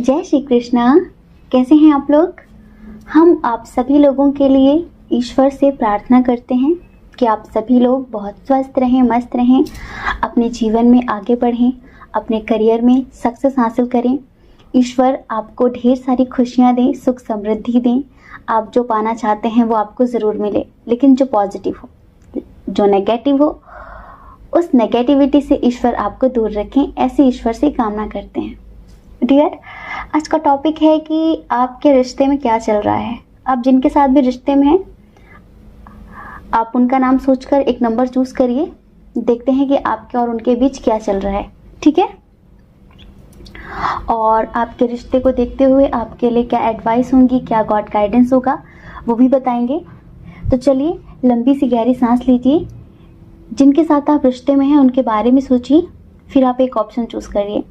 जय श्री कृष्णा। कैसे हैं आप लोग? हम आप सभी लोगों के लिए ईश्वर से प्रार्थना करते हैं कि आप सभी लोग बहुत स्वस्थ रहें, मस्त रहें, अपने जीवन में आगे बढ़ें, अपने करियर में सक्सेस हासिल करें। ईश्वर आपको ढेर सारी खुशियां दें, सुख समृद्धि दें। आप जो पाना चाहते हैं वो आपको ज़रूर मिले, लेकिन जो पॉजिटिव हो, जो नेगेटिव हो, उस नेगेटिविटी से ईश्वर आपको दूर रखें। ऐसे ईश्वर से कामना करते हैं। डियर, आज का टॉपिक है कि आपके रिश्ते में क्या चल रहा है। आप जिनके साथ भी रिश्ते में हैं, आप उनका नाम सोचकर एक नंबर चूज करिए। देखते हैं कि आपके और उनके बीच क्या चल रहा है, ठीक है? और आपके रिश्ते को देखते हुए आपके लिए क्या एडवाइस होंगी, क्या गॉड गाइडेंस होगा, वो भी बताएंगे। तो चलिए, लंबी सी गहरी सांस लीजिए। जिनके साथ आप रिश्ते में हैं उनके बारे में सोचिए, फिर आप एक ऑप्शन चूज करिए।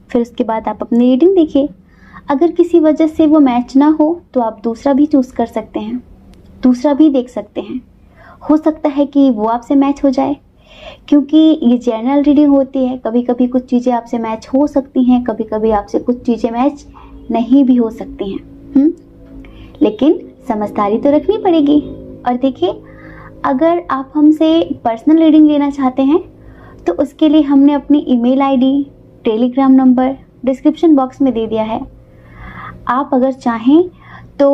फिर उसके बाद आप अपनी रीडिंग देखिए। अगर किसी वजह से वो मैच ना हो तो आप दूसरा भी चूज कर सकते हैं, दूसरा भी देख सकते हैं। हो सकता है कि वो आपसे मैच हो जाए, क्योंकि ये जनरल रीडिंग होती है। कभी कभी कुछ चीज़ें आपसे मैच हो सकती हैं, कभी कभी आपसे कुछ चीज़ें मैच नहीं भी हो सकती हैं। लेकिन समझदारी तो रखनी पड़ेगी। और देखिए, अगर आप हमसे पर्सनल रीडिंग लेना चाहते हैं तो उसके लिए हमने अपनी email ID, Telegram number description box में दे दिया है। आप अगर चाहें तो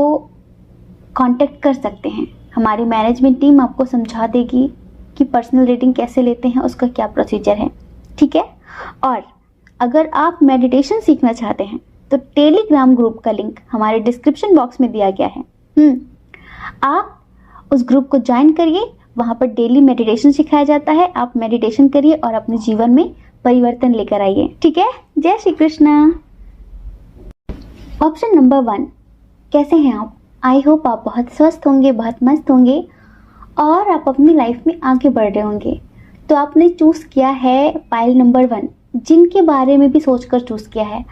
कांटेक्ट कर सकते हैं। हमारी मैनेजमेंट टीम आपको समझा देगी कि पर्सनल रीडिंग कैसे लेते हैं, उसका क्या प्रोसीजर है, ठीक है? और अगर आप मेडिटेशन सीखना चाहते हैं तो टेलीग्राम ग्रुप का लिंक हमारे डिस्क्रिप्शन बॉक्स में दिया गया है। आप उस ग्रुप को ज्वाइन करिए। वहाँ पर डेली मेडिटेशन सिखाया जाता है। आप मेडिटेशन करिए और अपने जीवन में परिवर्तन लेकर आइए, ठीक है? जय श्री कृष्णा। ऑप्शन नंबर 1, कैसे हैं आप? आई होप आप बहुत स्वस्थ होंगे, बहुत मस्त होंगे और आप अपनी लाइफ में आगे बढ़ रहे होंगे। तो आपने चूज किया है पाइल नंबर 1, जिनके बारे में भी सोचकर चूज किया है।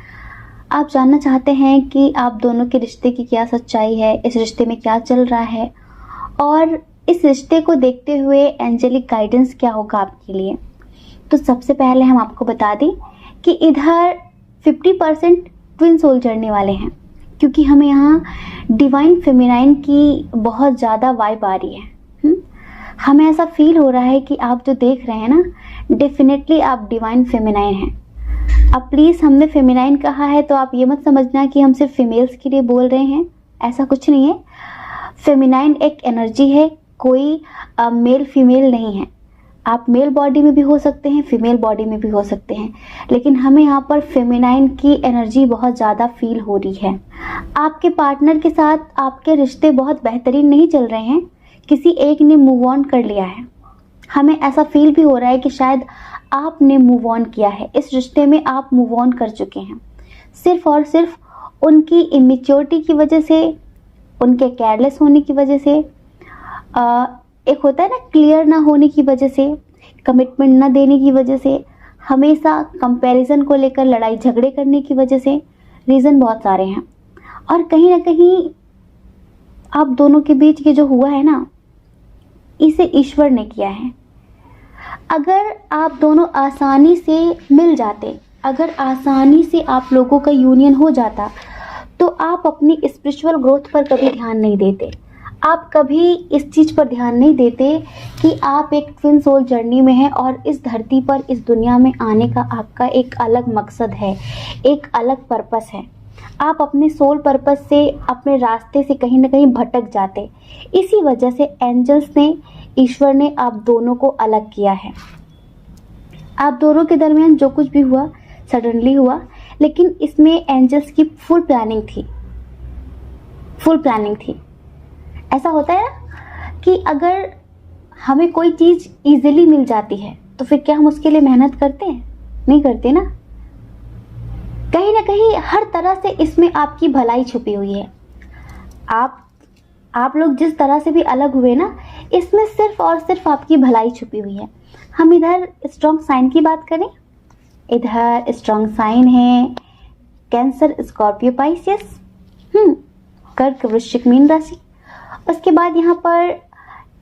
आप जानना चाहते हैं कि आप दोनों के रिश्ते की क्या सच्चाई है, इस रिश्ते में क्या चल रहा है, और इस रिश्ते को देखते हुए एंजेलिक गाइडेंस क्या होगा आपके लिए। तो सबसे पहले हम आपको बता दें कि इधर 50% ट्विन सोल जर्नी वाले हैं, क्योंकि हमें यहाँ डिवाइन फेमिनाइन की बहुत ज़्यादा वाइब आ रही है। हमें ऐसा फील हो रहा है कि आप जो देख रहे हैं ना, डेफिनेटली आप डिवाइन फेमिनाइन हैं। अब प्लीज़, हमने फेमिनाइन कहा है तो आप ये मत समझना कि हम सिर्फ फीमेल्स के लिए बोल रहे हैं, ऐसा कुछ नहीं है। फेमिनाइन एक एनर्जी है, कोई मेल फीमेल नहीं है। आप मेल बॉडी में भी हो सकते हैं, फीमेल बॉडी में भी हो सकते हैं, लेकिन हमें यहाँ पर फेमिनाइन की एनर्जी बहुत ज़्यादा फील हो रही है। आपके पार्टनर के साथ आपके रिश्ते बहुत बेहतरीन नहीं चल रहे हैं, किसी एक ने मूव ऑन कर लिया है। हमें ऐसा फील भी हो रहा है कि शायद आपने मूव ऑन किया है, इस रिश्ते में आप मूव ऑन कर चुके हैं। सिर्फ और सिर्फ उनकी इमेच्योरिटी की वजह से, उनके केयरलेस होने की वजह से, एक होता है ना क्लियर ना होने की वजह से, कमिटमेंट ना देने की वजह से, हमेशा कंपैरिजन को लेकर लड़ाई झगड़े करने की वजह से, रीज़न बहुत सारे हैं। और कहीं ना कहीं आप दोनों के बीच ये जो हुआ है ना, इसे ईश्वर ने किया है। अगर आप दोनों आसानी से मिल जाते, अगर आसानी से आप लोगों का यूनियन हो जाता, तो आप अपनी स्पिरिचुअल ग्रोथ पर कभी ध्यान नहीं देते। आप कभी इस चीज़ पर ध्यान नहीं देते कि आप एक ट्विन सोल जर्नी में हैं और इस धरती पर, इस दुनिया में आने का आपका एक अलग मकसद है, एक अलग पर्पस है। आप अपने सोल पर्पस से, अपने रास्ते से कहीं ना कहीं भटक जाते। इसी वजह से एंजल्स ने, ईश्वर ने आप दोनों को अलग किया है। आप दोनों के दरमियान जो कुछ भी हुआ सडनली हुआ, लेकिन इसमें एंजल्स की फुल प्लानिंग थी, फुल प्लानिंग थी। ऐसा होता है ना कि अगर हमें कोई चीज़ इजीली मिल जाती है तो फिर क्या हम उसके लिए मेहनत करते हैं? नहीं करते ना। कहीं ना कहीं हर तरह से इसमें आपकी भलाई छुपी हुई है। आप लोग जिस तरह से भी अलग हुए ना, इसमें सिर्फ और सिर्फ आपकी भलाई छुपी हुई है। हम इधर स्ट्रॉन्ग साइन की बात करें, इधर स्ट्रॉन्ग साइन है कैंसर, स्कॉर्पियो, पाइसेस, कर्क, वृश्चिक, मीन राशि। उसके बाद यहाँ पर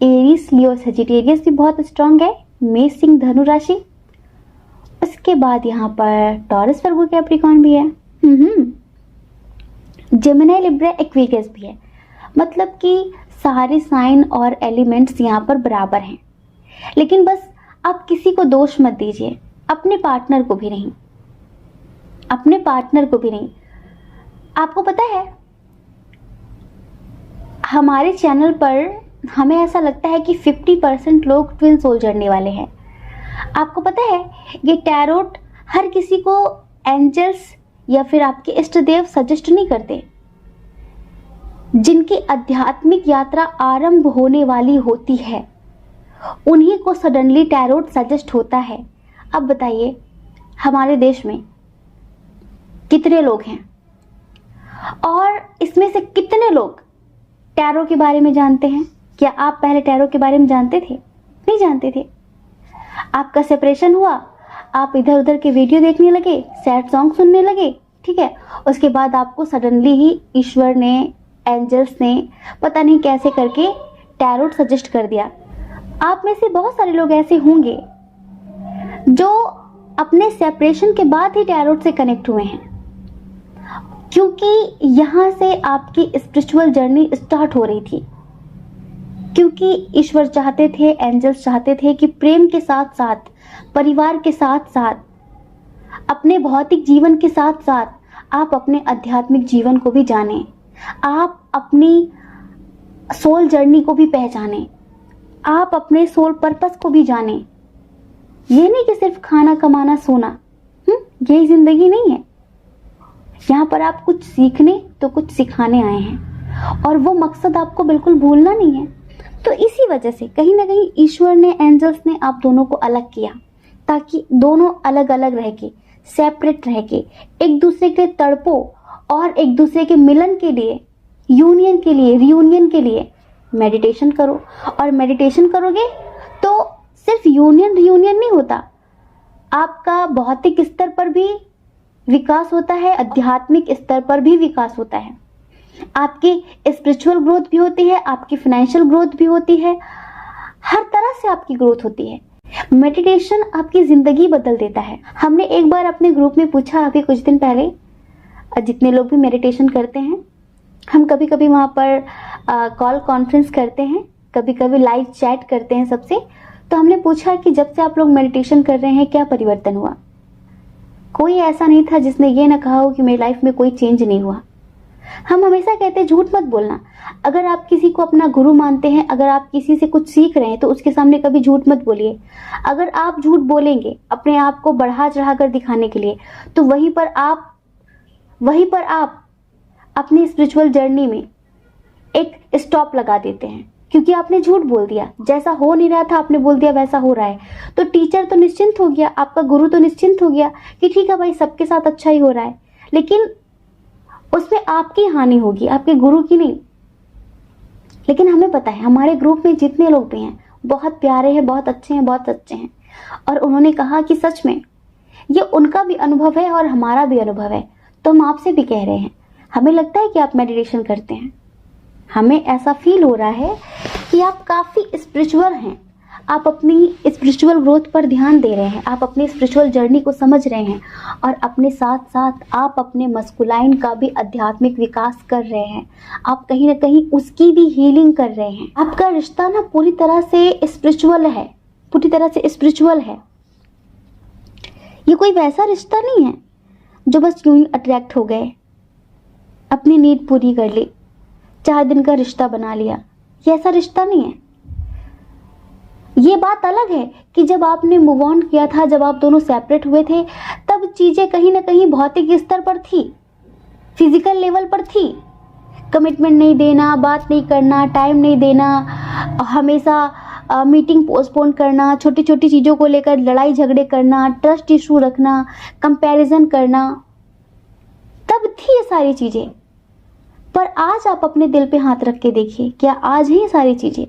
एरीज, लियो, सजिटेरियस भी बहुत स्ट्रॉन्ग है, मेष, सिंह, धनु राशि। उसके बाद यहाँ पर टॉरस, वर्गो, कैप्रिकॉर्न भी है। जेमिनी, लिब्रा, एक्वेरियस भी है। मतलब कि सारे साइन और एलिमेंट्स यहाँ पर बराबर हैं। लेकिन बस आप किसी को दोष मत दीजिए, अपने पार्टनर को भी नहीं, अपने पार्टनर को भी नहीं। आपको पता है, हमारे चैनल पर हमें ऐसा लगता है कि 50% लोग ट्विन सोल जर्नी वाले हैं। आपको पता है, ये टैरोट हर किसी को एंजल्स या फिर आपके इष्ट देव सजेस्ट नहीं करते। जिनकी आध्यात्मिक यात्रा आरंभ होने वाली होती है, उन्हीं को सडनली टैरोट सजेस्ट होता है। अब बताइए, हमारे देश में कितने लोग हैं और इसमें से कितने लोग टैरो के बारे में जानते हैं? क्या आप पहले टैरो के बारे में जानते थे? नहीं जानते थे। आपका सेपरेशन हुआ, आप इधर उधर के वीडियो देखने लगे, सैड सॉन्ग सुनने लगे, ठीक है। उसके बाद आपको सडनली ही ईश्वर ने, एंजल्स ने पता नहीं कैसे करके टैरोट सजेस्ट कर दिया। आप में से बहुत सारे लोग ऐसे होंगे जो अपने सेपरेशन के बाद ही टैरोट से कनेक्ट हुए हैं, क्योंकि यहाँ से आपकी स्पिरिचुअल जर्नी स्टार्ट हो रही थी। क्योंकि ईश्वर चाहते थे, एंजल्स चाहते थे कि प्रेम के साथ साथ, परिवार के साथ साथ, अपने भौतिक जीवन के साथ साथ आप अपने आध्यात्मिक जीवन को भी जानें, आप अपनी सोल जर्नी को भी पहचानें, आप अपने सोल पर्पस को भी जानें। ये नहीं कि सिर्फ खाना, कमाना, सोना, यही जिंदगी नहीं है। यहाँ पर आप कुछ सीखने तो कुछ सिखाने आए हैं, और वो मकसद आपको बिल्कुल भूलना नहीं है। तो इसी वजह से कहीं ना कहीं ईश्वर ने, एंजल्स ने आप दोनों को अलग किया, ताकि दोनों अलग अलग रह के, सेपरेट रह के, एक दूसरे के तड़पो और एक दूसरे के मिलन के लिए, यूनियन के लिए, रियूनियन के लिए मेडिटेशन करो। और मेडिटेशन करोगे तो सिर्फ यूनियन रियूनियन नहीं होता, आपका भौतिक स्तर पर भी विकास होता है, आध्यात्मिक स्तर पर भी विकास होता है, आपकी स्पिरिचुअल ग्रोथ भी होती है, आपकी फाइनेंशियल ग्रोथ भी होती है, हर तरह से आपकी ग्रोथ होती है। मेडिटेशन आपकी जिंदगी बदल देता है। हमने एक बार अपने ग्रुप में पूछा, अभी कुछ दिन पहले, जितने लोग भी मेडिटेशन करते हैं, हम कभी कभी वहाँ पर कॉल कॉन्फ्रेंस करते हैं, कभी कभी लाइव चैट करते हैं सबसे। तो हमने पूछा कि जब से आप लोग मेडिटेशन कर रहे हैं क्या परिवर्तन हुआ? कोई ऐसा नहीं था जिसने ये ना कहा हो कि मेरी लाइफ में कोई चेंज नहीं हुआ। हम हमेशा कहते हैं झूठ मत बोलना। अगर आप किसी को अपना गुरु मानते हैं, अगर आप किसी से कुछ सीख रहे हैं, तो उसके सामने कभी झूठ मत बोलिए। अगर आप झूठ बोलेंगे अपने आप को बढ़ा चढ़ा कर दिखाने के लिए, तो वहीं पर आप अपनी स्पिरिचुअल जर्नी में एक स्टॉप लगा देते हैं, क्योंकि आपने झूठ बोल दिया। जैसा हो नहीं रहा था आपने बोल दिया वैसा हो रहा है। तो टीचर तो निश्चिंत हो गया, आपका गुरु तो निश्चिंत हो गया कि ठीक है भाई, सबके साथ अच्छा ही हो रहा है, लेकिन उसमें आपकी हानि होगी, आपके गुरु की नहीं। लेकिन हमें पता है हमारे ग्रुप में जितने लोग भी हैं बहुत प्यारे हैं, बहुत अच्छे हैं, बहुत सच्चे हैं। और उन्होंने कहा कि सच में ये उनका भी अनुभव है और हमारा भी अनुभव है, तो हम आपसे भी कह रहे हैं। हमें लगता है कि आप मेडिटेशन करते हैं, हमें ऐसा फील हो रहा है कि आप काफ़ी स्पिरिचुअल हैं, आप अपनी स्पिरिचुअल ग्रोथ पर ध्यान दे रहे हैं, आप अपनी स्पिरिचुअल जर्नी को समझ रहे हैं, और अपने साथ साथ आप अपने मस्कुलाइन का भी आध्यात्मिक विकास कर रहे हैं। आप कहीं ना कहीं उसकी भी हीलिंग कर रहे हैं। आपका रिश्ता ना पूरी तरह से स्पिरिचुअल है, पूरी तरह से स्पिरिचुअल है। ये कोई वैसा रिश्ता नहीं है जो बस यूं ही अट्रैक्ट हो गए, अपनी नीड पूरी कर ली, 4 दिन का रिश्ता बना लिया। ये ऐसा रिश्ता नहीं है। ये बात अलग है कि जब आपने मूव ऑन किया था, जब आप दोनों सेपरेट हुए थे, तब चीजें कहीं ना कहीं भौतिक स्तर पर थी, फिजिकल लेवल पर थी। कमिटमेंट नहीं देना, बात नहीं करना, टाइम नहीं देना, हमेशा मीटिंग पोस्टपोन करना, छोटी छोटी चीजों को लेकर लड़ाई झगड़े करना, ट्रस्ट इशू रखना, कंपैरिजन करना, तब थी ये सारी चीजें। पर आज आप अपने दिल पे हाथ रख के देखिए, क्या आज है ये सारी चीजें?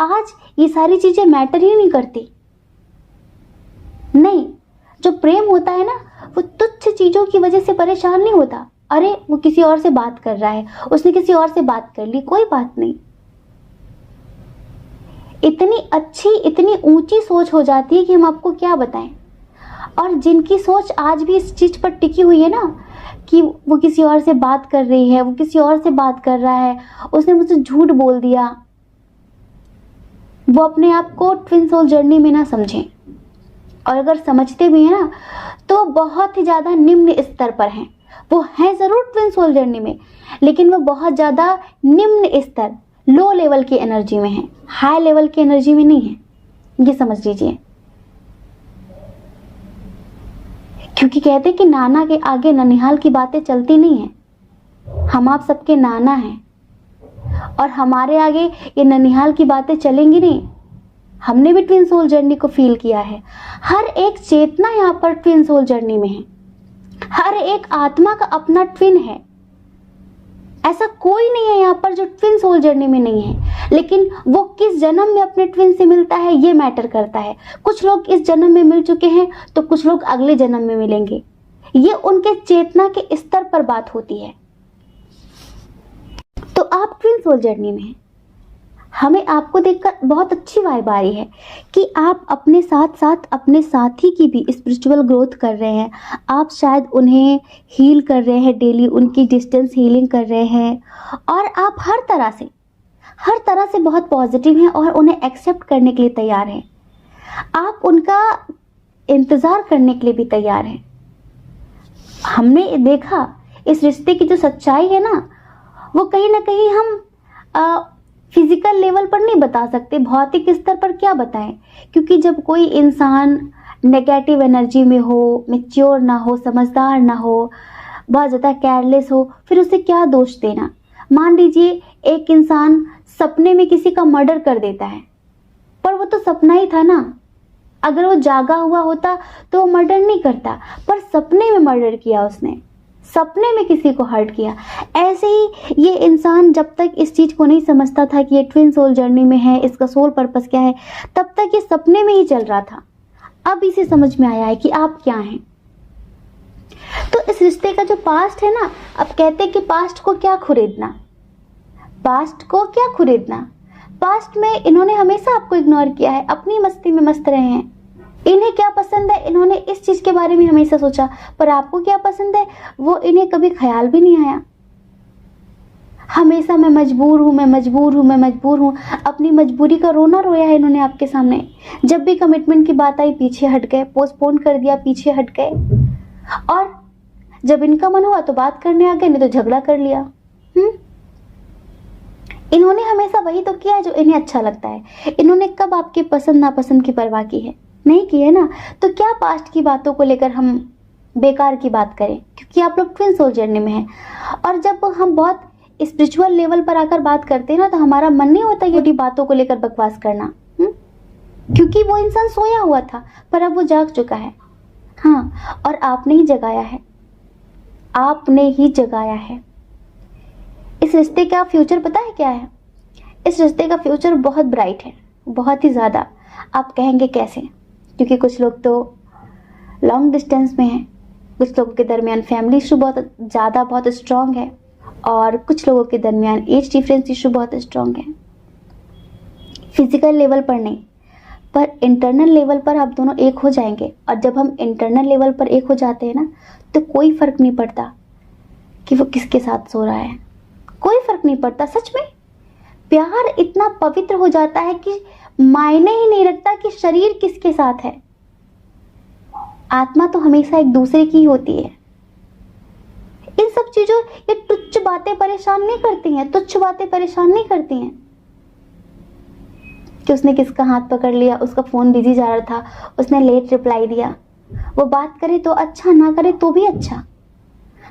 आज ये सारी चीजें मैटर ही नहीं करती। नहीं, जो प्रेम होता है ना, वो तुच्छ चीजों की वजह से परेशान नहीं होता। अरे वो किसी और से बात कर रहा है, उसने किसी और से बात कर ली, कोई बात नहीं। इतनी अच्छी, इतनी ऊंची सोच हो जाती है कि हम आपको क्या बताएं। और जिनकी सोच आज भी इस चीज पर टिकी हुई है ना कि वो किसी और से बात कर रही है, वो किसी और से बात कर रहा है, उसने मुझसे झूठ बोल दिया, वो अपने आप को ट्विन सोल जर्नी में ना समझें। और अगर समझते भी हैं ना तो बहुत ही ज्यादा निम्न स्तर पर हैं। वो हैं जरूर ट्विन सोल जर्नी में, लेकिन वो बहुत ज्यादा निम्न स्तर, लो लेवल की एनर्जी में है, हाई लेवल की एनर्जी में नहीं है। ये समझ लीजिए, क्योंकि कहते हैं कि नाना के आगे ननिहाल की बातें चलती नहीं है। हम आप सबके नाना हैं और हमारे आगे ये ननिहाल की बातें चलेंगी नहीं। हमने भी ट्विन सोल जर्नी को फील किया है। हर एक चेतना यहाँ पर ट्विन सोल जर्नी में है। हर एक आत्मा का अपना ट्विन है। ऐसा कोई नहीं है यहाँ पर जो ट्विन सोल जर्नी में नहीं है, लेकिन वो किस जन्म में अपने ट्विन से मिलता है ये मैटर करता है। कुछ लोग इस जन्म में मिल चुके हैं तो कुछ लोग अगले जन्म में मिलेंगे। ये उनके चेतना के स्तर पर बात होती है। तो आप ट्विन सोल जर्नी में हैं। हमें आपको देखकर बहुत अच्छी वाइब आ रही है कि आप अपने साथ साथ अपने साथी की भी स्पिरिचुअल ग्रोथ कर रहे हैं। आप शायद उन्हें हील कर रहे हैं, डेली उनकी डिस्टेंस हीलिंग कर रहे हैं, और आप हर तरह से बहुत पॉजिटिव हैं और उन्हें एक्सेप्ट करने के लिए तैयार हैं। आप उनका इंतज़ार करने के लिए भी तैयार हैं। हमने देखा इस रिश्ते की जो सच्चाई है ना, वो कहीं ना कहीं हम फिजिकल लेवल पर नहीं बता सकते, भौतिक स्तर पर क्या बताएं। क्योंकि जब कोई इंसान नेगेटिव एनर्जी में हो, मैच्योर ना हो, समझदार ना हो, बहुत ज़्यादा केयरलेस हो, फिर उसे क्या दोष देना। मान लीजिए एक इंसान सपने में किसी का मर्डर कर देता है, पर वो तो सपना ही था ना। अगर वो जागा हुआ होता तो वो मर्डर नहीं करता, पर सपने में मर्डर किया उसने, सपने में किसी को हर्ट किया। ऐसे ही ये इंसान जब तक इस चीज को नहीं समझता था कि ये ट्विन सोल जर्नी में है, इसका सोल पर्पस क्या है, तब तक ये सपने में ही चल रहा था। अब इसे समझ में आया है कि आप क्या हैं। तो इस रिश्ते का जो पास्ट है ना, अब कहते हैं कि पास्ट को क्या खरीदना, पास्ट को क्या खरीदना। पास्ट में इन्होंने हमेशा आपको इग्नोर किया है, अपनी मस्ती में मस्त रहे हैं। इन्हें क्या पसंद है, इन्होंने इस चीज के बारे में हमेशा सोचा, पर आपको क्या पसंद है वो इन्हें कभी ख्याल भी नहीं आया। हमेशा मैं मजबूर हूँ, मैं मजबूर हूँ, मैं मजबूर हूँ, अपनी मजबूरी का रोना रोया है इन्होंने आपके सामने। जब भी कमिटमेंट की बात आई पीछे हट गए, पोस्टपोन कर दिया, पीछे हट गए, और जब इनका मन हुआ तो बात करने आ गए, नहीं तो झगड़ा कर लिया। इन्होंने हमेशा वही तो किया है जो इन्हें अच्छा लगता है। इन्होंने कब आपके पसंद नापसंद की परवाह की है? नहीं की है ना। तो क्या पास्ट की बातों को लेकर हम बेकार की बात करें, क्योंकि आप लोग ट्विन सोल जर्नी में हैं। और जब हम बहुत स्पिरिचुअल लेवल पर आकर बात करते हैं ना, तो हमारा मन नहीं होता ये बातों को लेकर बकवास करना, क्योंकि वो इंसान सोया हुआ था, पर अब वो जाग चुका है। हाँ, और आपने ही जगाया है, आपने ही जगाया है। इस रिश्ते का फ्यूचर पता है क्या है? इस रिश्ते का फ्यूचर बहुत ब्राइट है, बहुत ही ज़्यादा। आप कहेंगे कैसे? क्योंकि कुछ लोग तो लॉन्ग डिस्टेंस में हैं, कुछ लोगों के दरमियान फैमिली इशू बहुत ज़्यादा बहुत स्ट्रॉन्ग है, और कुछ लोगों के दरमियान एज डिफरेंस इशू बहुत स्ट्रॉन्ग है। फिजिकल लेवल पर नहीं, पर इंटरनल लेवल पर आप दोनों एक हो जाएंगे। और जब हम इंटरनल लेवल पर एक हो जाते हैं ना, तो कोई फर्क नहीं पड़ता कि वो किसके साथ सो रहा है, कोई फर्क नहीं पड़ता। सच में प्यार इतना पवित्र हो जाता है कि मायने ही नहीं रखता कि शरीर किसके साथ है। आत्मा तो हमेशा एक दूसरे की होती है। इन सब चीजों, ये तुच्छ बातें परेशान नहीं करती हैं, तुच्छ बातें परेशान नहीं करती हैं कि उसने किसका हाथ पकड़ लिया, उसका फोन बिजी जा रहा था, उसने लेट रिप्लाई दिया। वो बात करे तो अच्छा, ना करे तो भी अच्छा।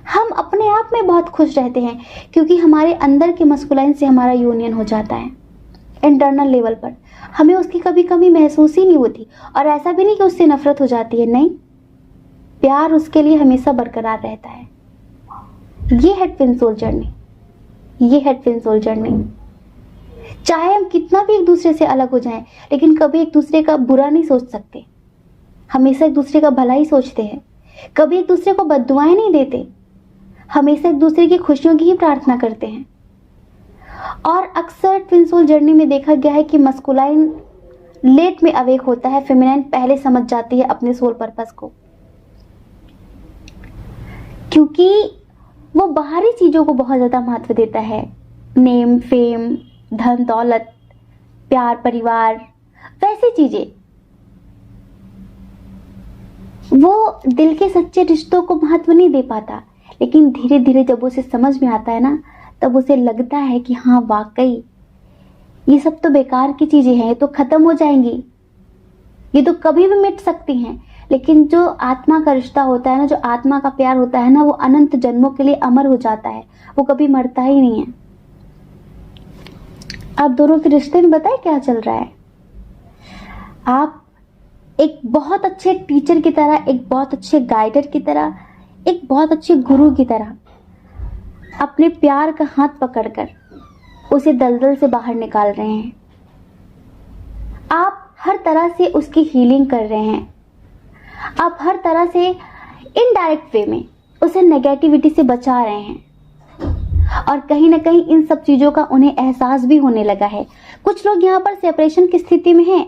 हम अपने आप में बहुत खुश रहते हैं, क्योंकि हमारे अंदर के मस्कुलाइन से हमारा यूनियन हो जाता है। इंटरनल लेवल पर हमें उसकी कभी कमी महसूस ही नहीं होती, और ऐसा भी नहीं कि उससे नफरत हो जाती है, नहीं, प्यार उसके लिए हमेशा बरकरार रहता है। ये है ट्विन सोल जर्नी, ये है ट्विन सोल जर्नी। चाहे हम कितना भी एक दूसरे से अलग हो जाएं, लेकिन कभी एक दूसरे का बुरा नहीं सोच सकते, हमेशा एक दूसरे का भला ही सोचते हैं। कभी एक दूसरे को बद्दुआएं नहीं देते, हमेशा एक दूसरे की खुशियों की ही प्रार्थना करते हैं। और अक्सर ट्विन सोल जर्नी में देखा गया है कि मस्कुलाइन लेट में अवेक होता है, फेमिनाइन पहले समझ जाती है अपने सोल पर्पस को। क्योंकि वो बाहरी चीजों को बहुत ज्यादा महत्व देता है। नेम, फेम, धन दौलत, प्यार, परिवार, वैसी चीजें। वो दिल के सच्चे रिश्तों को महत्व नहीं दे पाता, लेकिन धीरे धीरे जब उसे समझ में आता है ना, तब उसे लगता है कि हाँ वाकई ये सब तो बेकार की चीजें हैं, ये तो खत्म हो जाएंगी, ये तो कभी भी मिट सकती हैं। लेकिन जो आत्मा का रिश्ता होता है ना, जो आत्मा का प्यार होता है ना, वो अनंत जन्मों के लिए अमर हो जाता है, वो कभी मरता ही नहीं है। आप दोनों के रिश्ते में बताए क्या चल रहा है? आप एक बहुत अच्छे टीचर की तरह, एक बहुत अच्छे गाइडर की तरह, एक बहुत अच्छे गुरु की तरह अपने प्यार का हाथ पकड़कर उसे दलदल से बाहर निकाल रहे हैं। आप हर तरह से उसकी हीलिंग कर रहे हैं। आप हर तरह से इनडायरेक्ट वे में उसे नेगेटिविटी से बचा रहे हैं। और कहीं ना कहीं इन सब चीजों का उन्हें एहसास भी होने लगा है। कुछ लोग यहाँ पर सेपरेशन की स्थिति में हैं,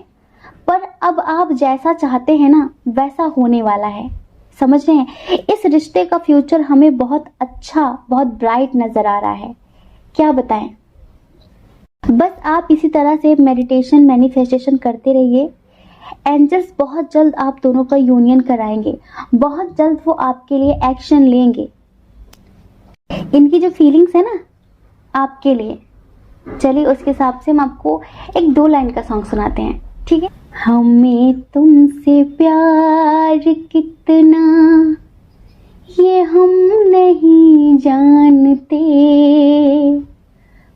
पर अब आप जैसा चाहते हैं ना, वैसा होने वाला है। समझ रहे हैं? इस रिश्ते का फ्यूचर हमें बहुत अच्छा, बहुत ब्राइट नजर आ रहा है। क्या बताएं? बस आप इसी तरह से मेडिटेशन, मैनिफेस्टेशन करते रहिए। एंजल्स बहुत जल्द आप दोनों का यूनियन कराएंगे। बहुत जल्द वो आपके लिए एक्शन लेंगे। इनकी जो फीलिंग्स है ना आपके लिए, चलिए उसके हिसाब से हम आपको एक 2 लाइन का सॉन्ग सुनाते हैं, ठीक है? हमें तुमसे प्यार कितना ये हम नहीं जानते,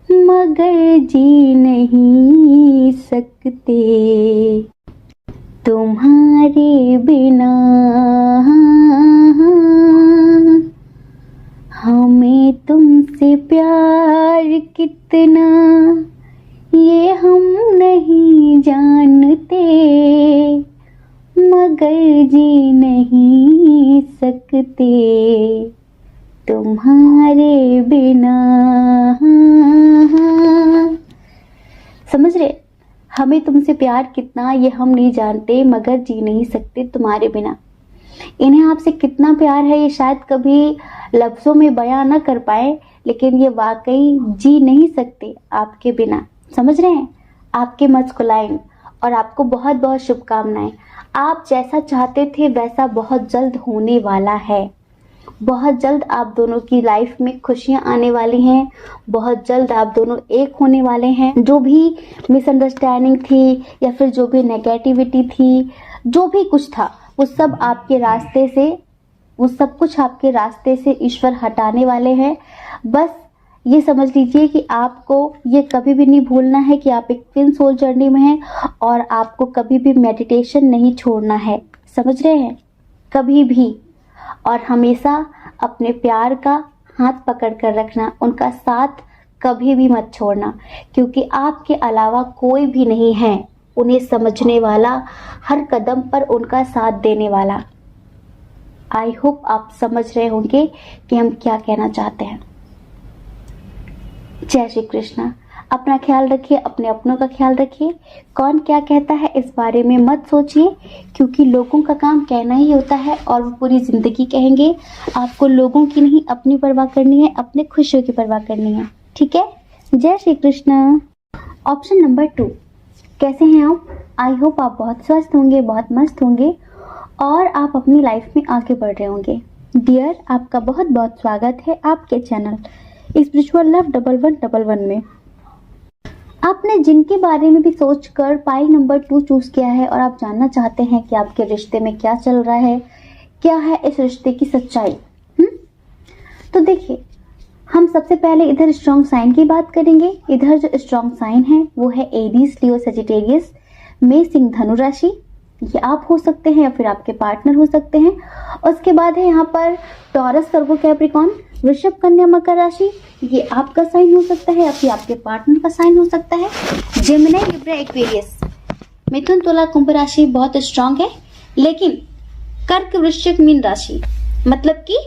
मगर जी नहीं सकते तुम्हारे बिना। हमें तुमसे प्यार कितना ये हम नहीं जानते, मगर जी नहीं सकते तुम्हारे बिना। समझ रहे? हमें तुमसे प्यार कितना ये हम नहीं जानते, मगर जी नहीं सकते तुम्हारे बिना। इन्हें आपसे कितना प्यार है ये शायद कभी लफ्जों में बयां न कर पाए, लेकिन ये वाकई जी नहीं सकते आपके बिना। समझ रहे हैं? आपके मस्कुलाइन और आपको बहुत बहुत शुभकामनाएं। आप जैसा चाहते थे वैसा बहुत जल्द होने वाला है। बहुत जल्द आप दोनों की लाइफ में खुशियां आने वाली हैं। बहुत जल्द आप दोनों एक होने वाले हैं। जो भी मिसअंडरस्टैंडिंग थी या फिर जो भी नेगेटिविटी थी, जो भी कुछ था, वो सब आपके रास्ते से, वो सब कुछ आपके रास्ते से ईश्वर हटाने वाले हैं। बस ये समझ लीजिए कि आपको ये कभी भी नहीं भूलना है कि आप एक ट्विन सोल जर्नी में हैं और आपको कभी भी मेडिटेशन नहीं छोड़ना है। समझ रहे हैं? कभी भी। और हमेशा अपने प्यार का हाथ पकड़ कर रखना, उनका साथ कभी भी मत छोड़ना, क्योंकि आपके अलावा कोई भी नहीं है उन्हें समझने वाला, हर कदम पर उनका साथ देने वाला। आई होप आप समझ रहे होंगे कि हम क्या कहना चाहते हैं। जय श्री कृष्णा। अपना ख्याल रखिए, अपने अपनों का ख्याल रखिए। कौन क्या कहता है इस बारे में मत सोचिए, क्योंकि लोगों का काम कहना ही होता है और वो पूरी जिंदगी कहेंगे। आपको लोगों की नहीं, अपनी परवाह करनी है, अपने खुशियों की परवाह करनी है। ठीक है? जय श्री कृष्ण। ऑप्शन नंबर 2, कैसे हैं आप? आई होप आप बहुत स्वस्थ होंगे, बहुत मस्त होंगे और आप अपनी लाइफ में आगे बढ़ रहे होंगे। डियर, आपका बहुत बहुत स्वागत है आपके चैनल स्पिरिचुअल लव 1111 में। आपने जिनके बारे में भी सोचकर पाइल नंबर 2 चूज किया है और आप जानना चाहते हैं कि आपके रिश्ते में क्या चल रहा है, क्या है इस रिश्ते की सच्चाई। तो देखिए, हम सबसे पहले इधर स्ट्रॉन्ग साइन की बात करेंगे। इधर जो स्ट्रॉन्ग साइन है वो है एरीज, लियो, सजिटेरियस, मेष, सिंह, धनु राशि। ये आप हो सकते हैं या फिर आपके पार्टनर हो सकते हैं। उसके बाद है यहाँ पर टॉरस, वर्गो, कैप्रिकॉर्न, वृषभ, कन्या, मकर राशि। ये आपका साइन हो सकता है या फिर आपके पार्टनर का साइन हो सकता है। जेमिनी, लिब्रा, एक्वेरियस, मिथुन, तुला, कुंभ राशि बहुत स्ट्रांग है, लेकिन कर्क, वृश्चिक, मीन राशि मतलब कि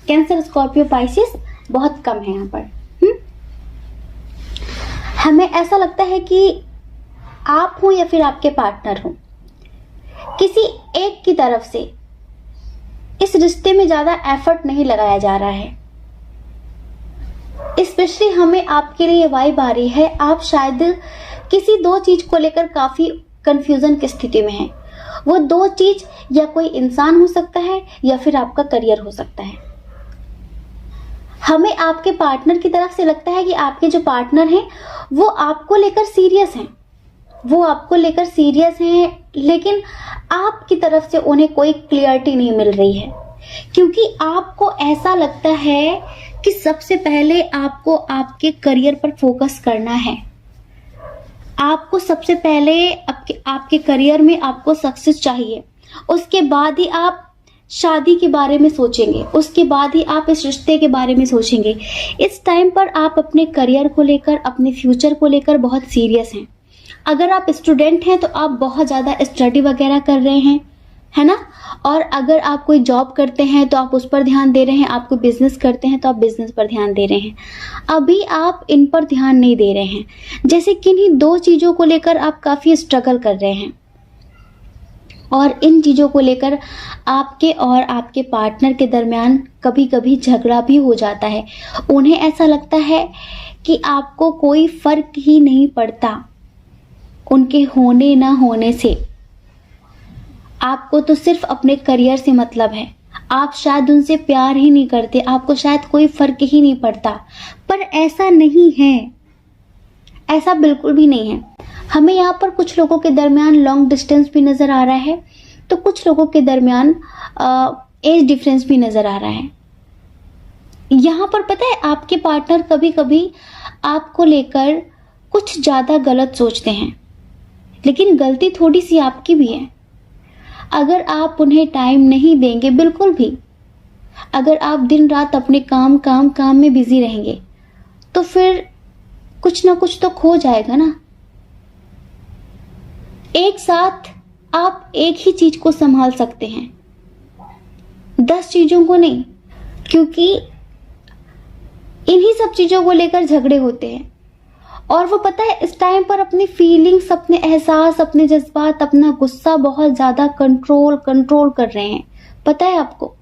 कैंसर, स्कॉर्पियो, पाइसिस बहुत कम है यहाँ पर। हमें ऐसा लगता है कि आप हो या फिर आपके पार्टनर हो, किसी एक की तरफ से इस रिश्ते में ज्यादा एफर्ट नहीं लगाया जा रहा है। स्पेशली हमें आपके लिए वाइब आ रही है, आप शायद किसी दो चीज को लेकर काफी कंफ्यूजन की स्थिति में है। वो दो चीज या कोई इंसान हो सकता है या फिर आपका करियर हो सकता है। हमें आपके पार्टनर की तरफ से लगता है कि आपके जो पार्टनर हैं वो आपको लेकर सीरियस हैं, लेकिन आपकी तरफ से उन्हें कोई क्लियरिटी नहीं मिल रही है, क्योंकि आपको ऐसा लगता है कि सबसे पहले आपको आपके करियर पर फोकस करना है। आपको सबसे पहले आपके करियर में आपको सक्सेस चाहिए, उसके बाद ही आप शादी के बारे में सोचेंगे, उसके बाद ही आप इस रिश्ते के बारे में सोचेंगे। इस टाइम पर आप अपने करियर को लेकर, अपने फ्यूचर को लेकर बहुत सीरियस हैं। अगर आप स्टूडेंट हैं तो आप बहुत ज़्यादा स्टडी वगैरह कर रहे हैं, है ना। और अगर आप कोई जॉब करते हैं तो आप उस पर ध्यान दे रहे हैं, आप कोई बिजनेस करते हैं तो आप बिजनेस पर ध्यान दे रहे हैं। अभी आप इन पर ध्यान नहीं दे रहे हैं, जैसे किन्हीं दो चीज़ों को लेकर आप काफ़ी स्ट्रगल कर रहे हैं, और इन चीज़ों को लेकर आपके और आपके पार्टनर के दरमियान कभी कभी झगड़ा भी हो जाता है। उन्हें ऐसा लगता है कि आपको कोई फर्क ही नहीं पड़ता उनके होने ना होने से, आपको तो सिर्फ अपने करियर से मतलब है। आप शायद उनसे प्यार ही नहीं करते, आपको शायद कोई फर्क ही नहीं पड़ता, पर ऐसा नहीं है, ऐसा बिल्कुल भी नहीं है। हमें यहाँ पर कुछ लोगों के दरमियान लॉन्ग डिस्टेंस भी नज़र आ रहा है, तो कुछ लोगों के दरमियान एज डिफरेंस भी नज़र आ रहा है। यहाँ पर पता है, आपके पार्टनर कभी कभी आपको लेकर कुछ ज़्यादा गलत सोचते हैं, लेकिन गलती थोड़ी सी आपकी भी है। अगर आप उन्हें टाइम नहीं देंगे, बिल्कुल भी, अगर आप दिन रात अपने काम में बिजी रहेंगे, तो फिर कुछ ना कुछ तो खो जाएगा ना। एक साथ आप एक ही चीज को संभाल सकते हैं, 10 चीजों को नहीं, क्योंकि इन्हीं सब चीजों को लेकर झगड़े होते हैं। और वो पता है, इस टाइम पर अपनी फीलिंग्स, अपने एहसास, अपने जज्बात, अपना गुस्सा बहुत ज्यादा कंट्रोल कर रहे हैं। पता है आपको,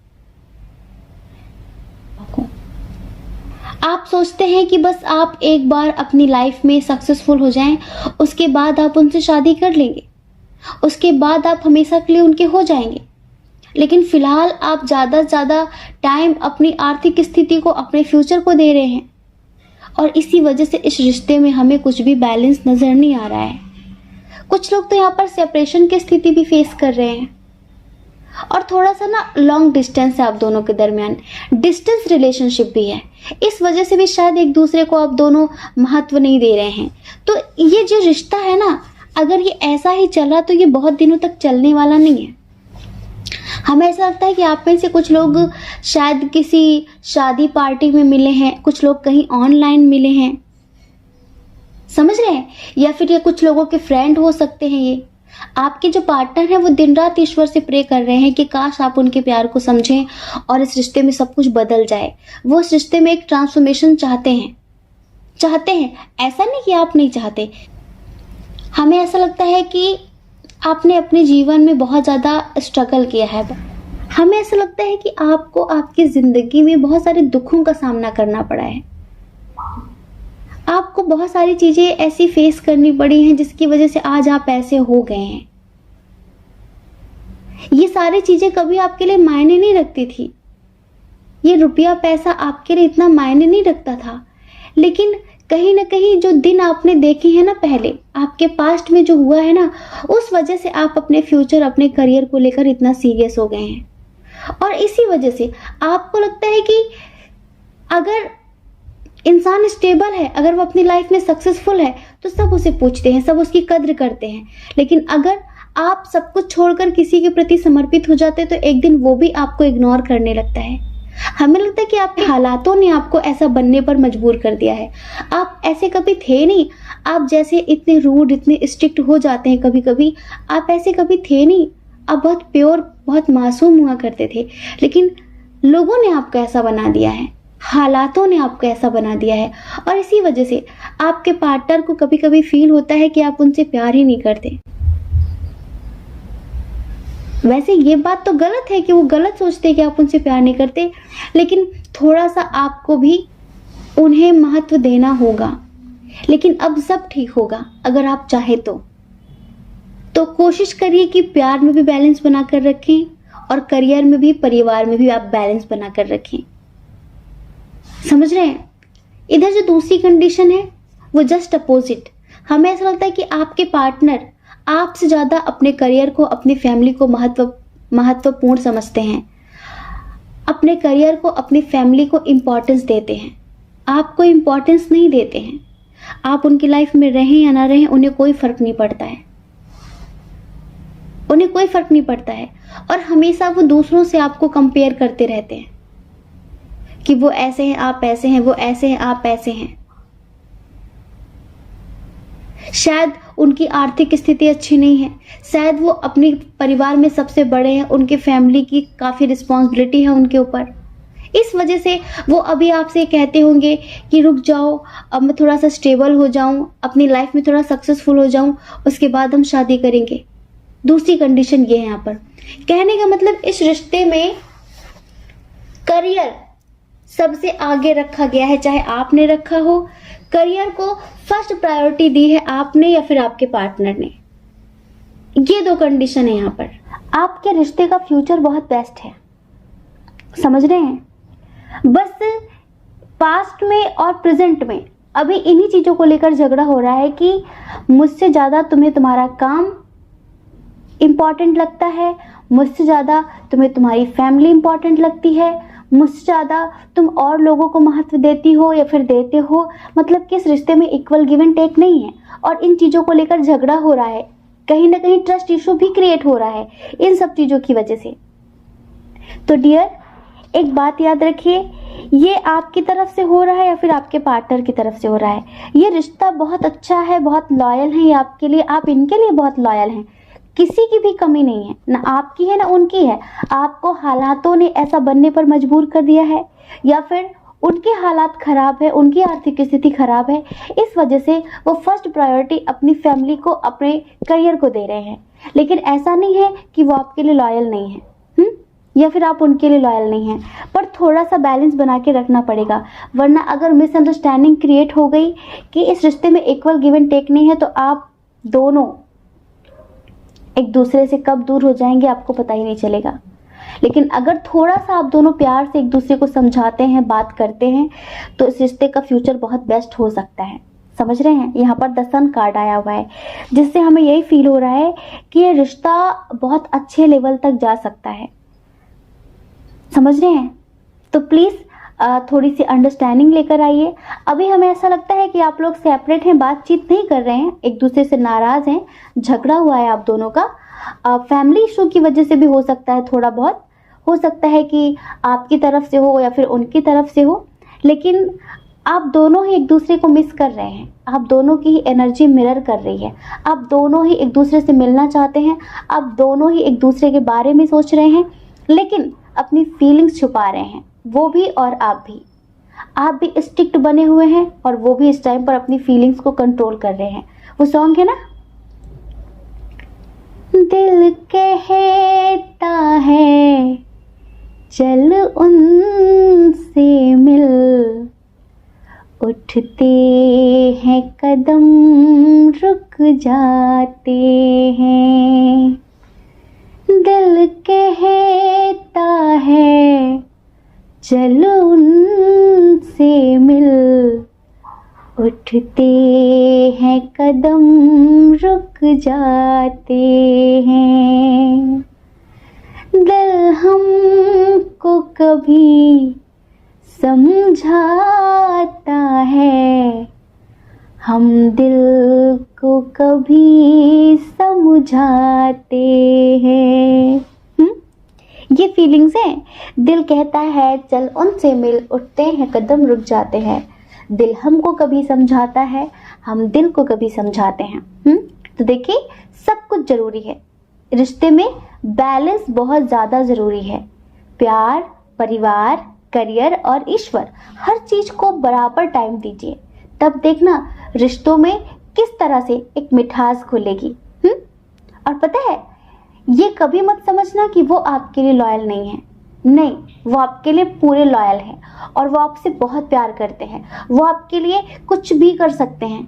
आप सोचते हैं कि बस आप एक बार अपनी लाइफ में सक्सेसफुल हो जाएं, उसके बाद आप उनसे शादी कर लेंगे, उसके बाद आप हमेशा के लिए उनके हो जाएंगे। लेकिन फिलहाल आप ज्यादा से ज्यादा टाइम अपनी आर्थिक स्थिति को, अपने फ्यूचर को दे रहे हैं, और इसी वजह से इस रिश्ते में हमें कुछ भी बैलेंस नजर नहीं आ रहा है। कुछ लोग तो यहाँ पर सेपरेशन की स्थिति भी फेस कर रहे हैं, और थोड़ा सा ना लॉन्ग डिस्टेंस है आप दोनों के दरमियान, डिस्टेंस रिलेशनशिप भी है। इस वजह से भी शायद एक दूसरे को आप दोनों महत्व नहीं दे रहे हैं। तो ये जो रिश्ता है ना, अगर ये ऐसा ही चला तो ये बहुत दिनों तक चलने वाला नहीं है। हमें ऐसा लगता है कि आप में से कुछ लोग शायद किसी शादी पार्टी में मिले हैं, कुछ लोग कहीं ऑनलाइन मिले हैं, समझ रहे हैं, या फिर ये कुछ लोगों के फ्रेंड हो सकते हैं। ये आपके जो पार्टनर है वो दिन रात ईश्वर से प्रे कर रहे हैं कि काश आप उनके प्यार को समझें और इस रिश्ते में सब कुछ बदल जाए। वो इस रिश्ते में एक ट्रांसफॉर्मेशन चाहते हैं, ऐसा नहीं कि आप नहीं चाहते। हमें ऐसा लगता है कि आपने अपने जीवन में बहुत ज़्यादा स्ट्रगल किया है। हमें ऐसा लगता है कि आपको आपकी ज़िंदगी में बहुत सारे दुखों का सामना करना पड़ा है, आपको बहुत सारी चीज़ें ऐसी फेस करनी पड़ी हैं जिसकी वजह से आज आप ऐसे हो गए हैं। ये सारी चीज़ें कभी आपके लिए मायने नहीं रखती थी, ये रुपया पैसा आपके लिए इतना मायने नहीं रखता था, लेकिन कहीं ना कहीं जो दिन आपने देखे हैं ना, पहले आपके पास्ट में जो हुआ है ना, उस वजह से आप अपने फ्यूचर, अपने करियर को लेकर इतना सीरियस हो गए हैं। और इसी वजह से आपको लगता है कि अगर इंसान स्टेबल है, अगर वो अपनी लाइफ में सक्सेसफुल है, तो सब उसे पूछते हैं, सब उसकी कद्र करते हैं। लेकिन अगर आप सब कुछ छोड़कर किसी के प्रति समर्पित हो जाते हैं तो एक दिन वो भी आपको इग्नोर करने लगता है। हमें लगता है कि आपके हालातों ने आपको ऐसा बनने पर मजबूर कर दिया है। आप ऐसे कभी थे नहीं, आप जैसे इतने रूड, इतने स्ट्रिक्ट हो जाते हैं कभी कभी, आप ऐसे कभी थे नहीं। आप बहुत प्योर, बहुत मासूम हुआ करते थे, लेकिन लोगों ने आपको ऐसा बना दिया है, हालातों ने आपको ऐसा बना दिया है। और इसी वजह से आपके पार्टनर को कभी कभी फील होता है कि आप उनसे प्यार ही नहीं करते। वैसे ये बात तो गलत है कि वो गलत सोचते हैं कि आप उनसे प्यार नहीं करते, लेकिन थोड़ा सा आपको भी उन्हें महत्व देना होगा। लेकिन अब सब ठीक होगा अगर आप चाहे तो कोशिश करिए कि प्यार में भी बैलेंस बनाकर रखें और करियर में भी, परिवार में भी आप बैलेंस बनाकर रखें। समझ रहे हैं? इधर जो दूसरी कंडीशन है वो जस्ट अपोजिट। हमें ऐसा लगता है कि आपके पार्टनर आपसे ज्यादा अपने करियर को, अपनी फैमिली को महत्वपूर्ण समझते हैं, अपने करियर को, अपनी फैमिली को इंपॉर्टेंस देते हैं, आपको इंपॉर्टेंस नहीं देते हैं। आप उनकी लाइफ में रहें या ना रहें, उन्हें कोई फर्क नहीं पड़ता है, उन्हें कोई फर्क नहीं पड़ता है। और हमेशा वो दूसरों से आपको कंपेयर करते रहते हैं कि वो ऐसे हैं, आप ऐसे हैं, वो ऐसे हैं, आप ऐसे हैं। शायद उनकी आर्थिक स्थिति अच्छी नहीं है, शायद वो अपने परिवार में सबसे बड़े हैं, उनके फैमिली की काफी रिस्पॉन्सिबिलिटी है उनके ऊपर। इस वजह से वो अभी आपसे कहते होंगे कि रुक जाओ, अब मैं थोड़ा सा स्टेबल हो जाऊं, अपनी लाइफ में थोड़ा सक्सेसफुल हो जाऊं, उसके बाद हम शादी करेंगे। दूसरी कंडीशन ये है यहाँ पर। कहने का मतलब इस रिश्ते में करियर सबसे आगे रखा गया है, चाहे आपने रखा हो। करियर को फर्स्ट प्रायोरिटी दी है आपने या फिर आपके पार्टनर ने। ये दो कंडीशन है यहाँ पर। आपके रिश्ते का फ्यूचर बहुत बेस्ट है, समझ रहे हैं? बस पास्ट में और प्रेजेंट में अभी इन्हीं चीजों को लेकर झगड़ा हो रहा है कि मुझसे ज्यादा तुम्हें तुम्हारा काम इंपॉर्टेंट लगता है, मुझसे ज्यादा तुम्हें तुम्हारी फैमिली इंपॉर्टेंट लगती है, मुझसे ज्यादा तुम और लोगों को महत्व देती हो या फिर देते हो। मतलब कि इस रिश्ते में इक्वल गिव एंड टेक नहीं है और इन चीजों को लेकर झगड़ा हो रहा है। कहीं ना कहीं ट्रस्ट इशू भी क्रिएट हो रहा है इन सब चीजों की वजह से। तो डियर, एक बात याद रखिए, ये आपकी तरफ से हो रहा है या फिर आपके पार्टनर की तरफ से हो रहा है, ये रिश्ता बहुत अच्छा है, बहुत लॉयल है ये आपके लिए, आप इनके लिए बहुत लॉयल हैं। किसी की भी कमी नहीं है, ना आपकी है ना उनकी है। आपको हालातों ने ऐसा बनने पर मजबूर कर दिया है या फिर उनके हालात खराब है, उनकी आर्थिक स्थिति खराब है, इस वजह से वो फर्स्ट प्रायोरिटी अपनी फैमिली को, अपने करियर को दे रहे हैं। लेकिन ऐसा नहीं है कि वो आपके लिए लॉयल नहीं है, या फिर आप उनके लिए लॉयल नहीं हैं, पर थोड़ा सा बैलेंस बना के रखना पड़ेगा। वरना अगर मिसअंडरस्टैंडिंग क्रिएट हो गई कि इस रिश्ते में इक्वल गिव एंड टेक नहीं है, तो आप दोनों एक दूसरे से कब दूर हो जाएंगे आपको पता ही नहीं चलेगा। लेकिन अगर थोड़ा सा आप दोनों प्यार से एक दूसरे को समझाते हैं, बात करते हैं, तो इस रिश्ते का फ्यूचर बहुत बेस्ट हो सकता है। समझ रहे हैं? यहाँ पर द सन कार्ड आया हुआ है, जिससे हमें यही फील हो रहा है कि ये रिश्ता बहुत अच्छे लेवल तक जा सकता है। समझ रहे हैं? तो प्लीज थोड़ी सी अंडरस्टैंडिंग लेकर आइए। अभी हमें ऐसा लगता है कि आप लोग सेपरेट हैं, बातचीत नहीं कर रहे हैं, एक दूसरे से नाराज हैं, झगड़ा हुआ है आप दोनों का। फैमिली इशू की वजह से भी हो सकता है, थोड़ा बहुत हो सकता है कि आपकी तरफ से हो या फिर उनकी तरफ से हो। लेकिन आप दोनों ही एक दूसरे को मिस कर रहे हैं, आप दोनों की ही एनर्जी मिरर कर रही है, आप दोनों ही एक दूसरे से मिलना चाहते हैं, आप दोनों ही एक दूसरे के बारे में सोच रहे हैं, लेकिन अपनी फीलिंग्स छुपा रहे हैं, वो भी और आप भी। आप भी स्ट्रिक्ट बने हुए हैं और वो भी इस टाइम पर अपनी फीलिंग्स को कंट्रोल कर रहे हैं। वो सॉन्ग है ना, दिल कहता है चल उनसे मिल, उठते हैं कदम रुक जाते हैं। दिल कहता है चल उनसे मिल, उठते हैं कदम रुक जाते हैं। दिल हमको कभी समझाता है, हम दिल को कभी समझाते हैं। ये फीलिंग्स हैं। दिल कहता है चल उनसे मिल, उठते हैं कदम रुक जाते हैं। दिल हमको कभी समझाता है, हम दिल को कभी समझाते हैं। तो देखिए, सब कुछ जरूरी है रिश्ते में, बैलेंस बहुत ज्यादा जरूरी है। प्यार, परिवार, करियर और ईश्वर, हर चीज को बराबर टाइम दीजिए, तब देखना रिश्तों में किस तरह से एक मिठास खुलेगी। और पता है, ये कभी मत समझना कि वो आपके लिए लॉयल नहीं है। नहीं, वो आपके लिए पूरे लॉयल है और वो आपसे बहुत प्यार करते हैं। वो आपके लिए कुछ भी कर सकते हैं,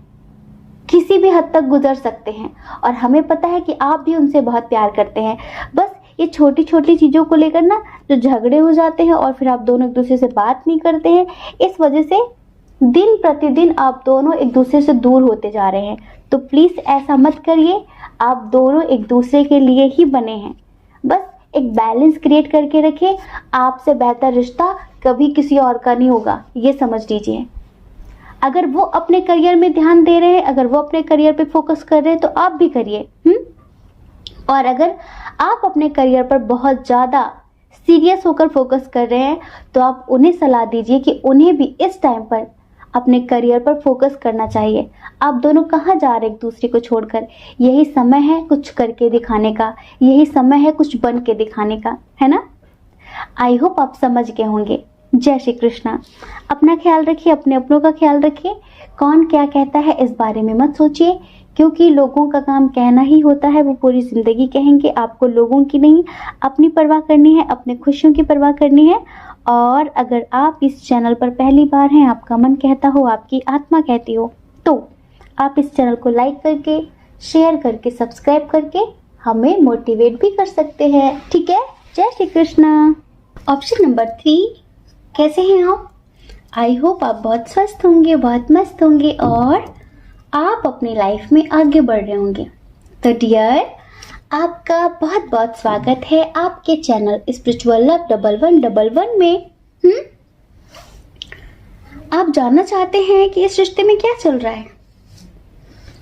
किसी भी हद तक गुजर सकते हैं। और हमें पता है कि आप भी उनसे बहुत प्यार करते हैं। बस ये छोटी छोटी चीज़ों को लेकर ना जो झगड़े हो जाते हैं और फिर आप दोनों एक दूसरे से बात नहीं करते हैं, इस वजह से दिन प्रतिदिन आप दोनों एक दूसरे से दूर होते जा रहे हैं। तो प्लीज़ ऐसा मत करिए। आप दोनों एक दूसरे के लिए ही बने हैं। बस एक बैलेंस क्रिएट करके रखें। आपसे बेहतर रिश्ता कभी किसी और का नहीं होगा, ये समझ लीजिए। अगर वो अपने करियर में ध्यान दे रहे हैं, अगर वो अपने करियर पे फोकस कर रहे हैं, तो आप भी करिए। और अगर आप अपने करियर पर बहुत ज़्यादा सीरियस होकर फोकस कर रहे हैं, तो आप उन्हें सलाह दीजिए कि उन्हें भी इस टाइम पर अपने करियर पर फोकस करना चाहिए। आप दोनों कहाँ जा रहे एक दूसरे को छोड़कर? यही समय है कुछ करके दिखाने का, यही समय है कुछ बन के दिखाने का, है ना? आई होप आप समझ गए होंगे। जय श्री कृष्णा। अपना ख्याल रखिए, अपने अपनों का ख्याल रखिए। कौन क्या कहता है इस बारे में मत सोचिए, क्योंकि लोगों का काम कहना ही होता है, वो पूरी जिंदगी कहेंगे। आपको लोगों की नहीं, अपनी परवाह करनी है, अपने खुशियों की परवाह करनी है। और अगर आप इस चैनल पर पहली बार हैं, आपका मन कहता हो, आपकी आत्मा कहती हो, तो आप इस चैनल को लाइक करके, शेयर करके, सब्सक्राइब करके हमें मोटिवेट भी कर सकते हैं। ठीक है? जय श्री कृष्णा। ऑप्शन नंबर 3, कैसे हैं आप? आई होप आप बहुत स्वस्थ होंगे, बहुत मस्त होंगे और आप अपनी लाइफ में आगे बढ़ रहे होंगे। तो डियर, आपका बहुत बहुत स्वागत है आपके चैनल स्पिरिचुअल लव 1111 में। आप जानना चाहते हैं कि इस रिश्ते में क्या चल रहा है?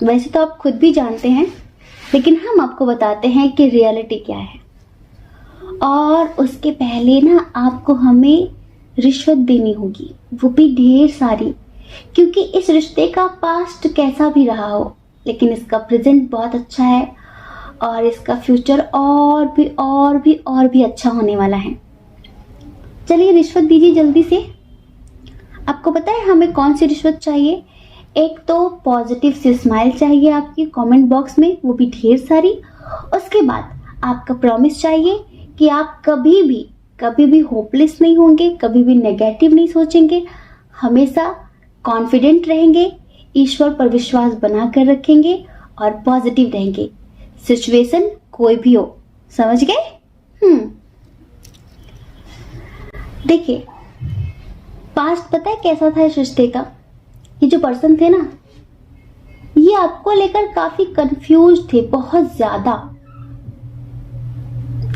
वैसे तो आप खुद भी जानते हैं, लेकिन हम आपको बताते हैं कि रियलिटी क्या है। और उसके पहले ना आपको हमें रिश्वत देनी होगी, वो भी ढेर सारी, क्योंकि इस रिश्ते का पास्ट कैसा भी रहा हो, लेकिन इसका प्रेजेंट बहुत अच्छा है और इसका फ्यूचर और भी अच्छा होने वाला है। चलिए रिश्वत दीजिए जल्दी से। आपको पता है हमें कौन सी रिश्वत चाहिए? एक तो पॉजिटिव सी स्माइल चाहिए आपकी कमेंट बॉक्स में, वो भी ढेर सारी। उसके बाद आपका प्रॉमिस चाहिए कि आप कभी भी होपलेस नहीं होंगे, कभी भी नेगेटिव नहीं सोचेंगे, हमेशा कॉन्फिडेंट रहेंगे, ईश्वर पर विश्वास बनाकर रखेंगे और पॉजिटिव रहेंगे, सिचुएशन कोई भी हो। समझ गए? देखिए, पास्ट पता है कैसा था इस रिश्ते का? ये जो पर्सन थे ना, ये आपको लेकर काफी कंफ्यूज थे, बहुत ज्यादा।